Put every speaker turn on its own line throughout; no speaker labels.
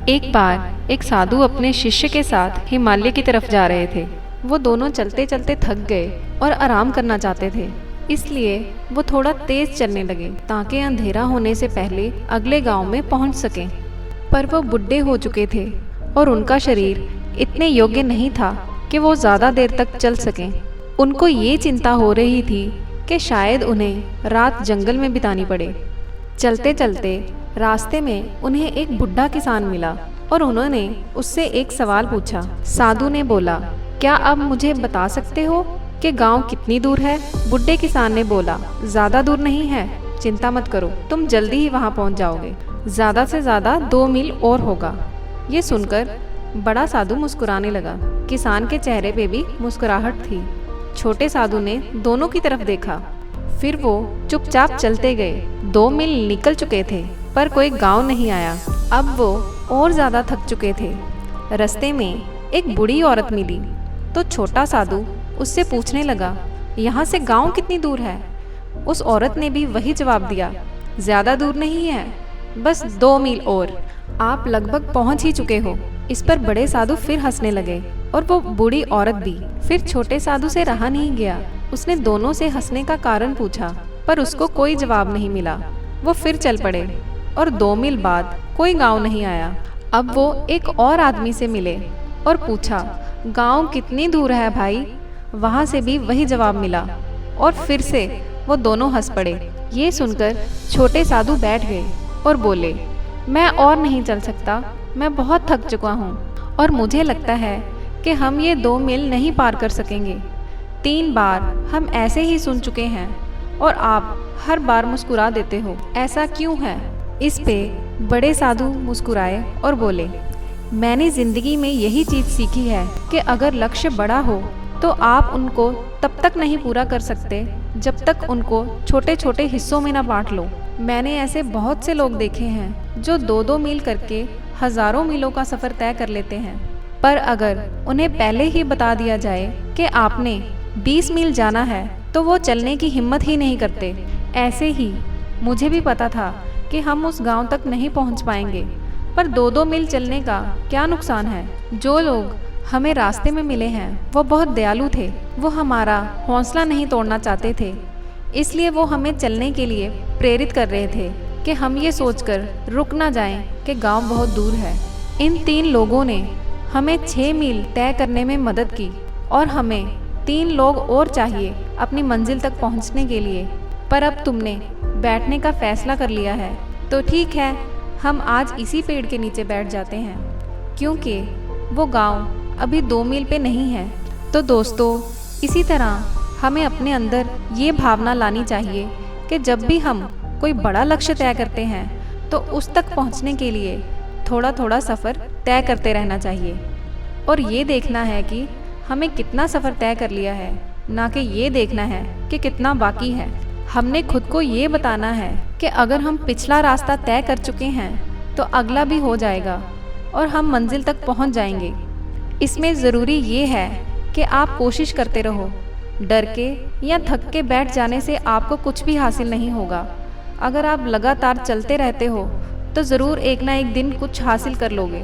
एक बार एक साधु अपने शिष्य के साथ हिमालय की तरफ जा रहे थे। वो दोनों चलते चलते थक गए और आराम करना चाहते थे, इसलिए वो थोड़ा तेज चलने लगे ताकि अंधेरा होने से पहले अगले गांव में पहुंच सकें। पर वो बुढ़े हो चुके थे और उनका शरीर इतने योग्य नहीं था कि वो ज़्यादा देर तक चल सकें। उनको ये चिंता हो रही थी कि शायद उन्हें रात जंगल में बितानी पड़े। चलते चलते रास्ते में उन्हें एक बुढ़ा किसान मिला और उन्होंने उससे एक सवाल पूछा। साधु ने बोला, क्या आप मुझे बता सकते हो कि गांव कितनी दूर है? बुढ़े किसान ने बोला, ज़्यादा दूर नहीं है, चिंता मत करो, तुम जल्दी ही वहां पहुंच जाओगे, ज़्यादा से ज़्यादा 2 मील और होगा। ये सुनकर बड़ा साधु मुस्कुराने लगा। किसान के चेहरे पे भी मुस्कुराहट थी। छोटे साधु ने दोनों की तरफ देखा, फिर वो चुपचाप चलते गए। 2 मील निकल चुके थे पर कोई गांव नहीं आया। अब वो और ज़्यादा थक चुके थे। रास्ते में एक बूढ़ी औरत मिली तो छोटा साधु उससे पूछने लगा, यहाँ से गांव कितनी दूर है? उस औरत ने भी वही जवाब दिया, ज़्यादा दूर नहीं है, बस 2 मील और, आप लगभग पहुँच ही चुके हो। इस पर बड़े साधु फिर हंसने लगे और वो बूढ़ी औरत भी। फिर छोटे साधु से रहा नहीं गया, उसने दोनों से हंसने का कारण पूछा पर उसको कोई जवाब नहीं मिला। वो फिर चल पड़े और 2 मील बाद कोई गांव नहीं आया। अब वो एक और आदमी से मिले और पूछा, गांव कितनी दूर है भाई? वहां से भी वही जवाब मिला और फिर से वो दोनों हंस पड़े। ये सुनकर छोटे साधु बैठ गए और बोले, मैं और नहीं चल सकता, मैं बहुत थक चुका हूँ और मुझे लगता है कि हम ये 2 मील नहीं पार कर सकेंगे। 3 बार हम ऐसे ही सुन चुके हैं और आप हर बार मुस्कुरा देते हो, ऐसा क्यों है? इस पे बड़े साधु मुस्कुराए और बोले, मैंने ज़िंदगी में यही चीज़ सीखी है कि अगर लक्ष्य बड़ा हो तो आप उनको तब तक नहीं पूरा कर सकते जब तक उनको छोटे छोटे हिस्सों में ना बांट लो। मैंने ऐसे बहुत से लोग देखे हैं जो 2-2 मील करके हज़ारों मीलों का सफ़र तय कर लेते हैं, पर अगर उन्हें पहले ही बता दिया जाए कि आपने 20 मील जाना है तो वो चलने की हिम्मत ही नहीं करते। ऐसे ही मुझे भी पता था कि हम उस गांव तक नहीं पहुंच पाएंगे, पर 2-2 मील चलने का क्या नुकसान है? जो लोग हमें रास्ते में मिले हैं वो बहुत दयालु थे, वो हमारा हौसला नहीं तोड़ना चाहते थे, इसलिए वो हमें चलने के लिए प्रेरित कर रहे थे कि हम ये सोचकर रुक ना जाएं कि गांव बहुत दूर है। इन 3 लोगों ने हमें 6 मील तय करने में मदद की और हमें 3 लोग और चाहिए अपनी मंजिल तक पहुंचने के लिए। पर अब तुमने बैठने का फैसला कर लिया है तो ठीक है, हम आज इसी पेड़ के नीचे बैठ जाते हैं, क्योंकि वो गांव अभी 2 मील पे नहीं है। तो दोस्तों, इसी तरह हमें अपने अंदर ये भावना लानी चाहिए कि जब भी हम कोई बड़ा लक्ष्य तय करते हैं तो उस तक पहुंचने के लिए थोड़ा थोड़ा सफ़र तय करते रहना चाहिए और ये देखना है कि हमें कितना सफ़र तय कर लिया है, ना कि ये देखना है कि कितना बाकी है। हमने खुद को ये बताना है कि अगर हम पिछला रास्ता तय कर चुके हैं तो अगला भी हो जाएगा और हम मंजिल तक पहुंच जाएंगे। इसमें ज़रूरी ये है कि आप कोशिश करते रहो। डर के या थक के बैठ जाने से आपको कुछ भी हासिल नहीं होगा। अगर आप लगातार चलते रहते हो तो ज़रूर एक ना एक दिन कुछ हासिल कर लोगे।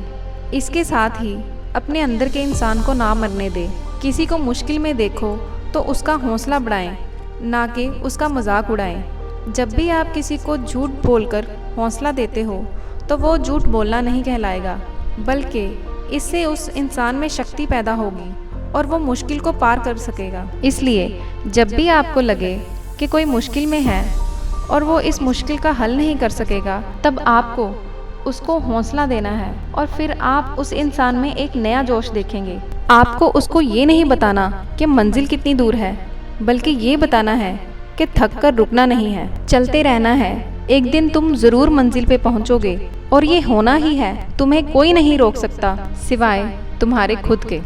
इसके साथ ही अपने अंदर के इंसान को ना मरने दें। किसी को मुश्किल में देखो तो उसका हौसला बढ़ाएं, ना कि उसका मजाक उड़ाएं। जब भी आप किसी को झूठ बोलकर हौसला देते हो तो वो झूठ बोलना नहीं कहलाएगा, बल्कि इससे उस इंसान में शक्ति पैदा होगी और वो मुश्किल को पार कर सकेगा। इसलिए जब भी आपको लगे कि कोई मुश्किल में है और वो इस मुश्किल का हल नहीं कर सकेगा, तब आपको उसको हौसला देना है और फिर आप उस इंसान में एक नया जोश देखेंगे। आपको उसको ये नहीं बताना कि मंजिल कितनी दूर है, बल्कि ये बताना है कि थक कर रुकना नहीं है, चलते रहना है। एक दिन तुम ज़रूर मंजिल पे पहुंचोगे और ये होना ही है। तुम्हें कोई नहीं रोक सकता सिवाय तुम्हारे खुद के।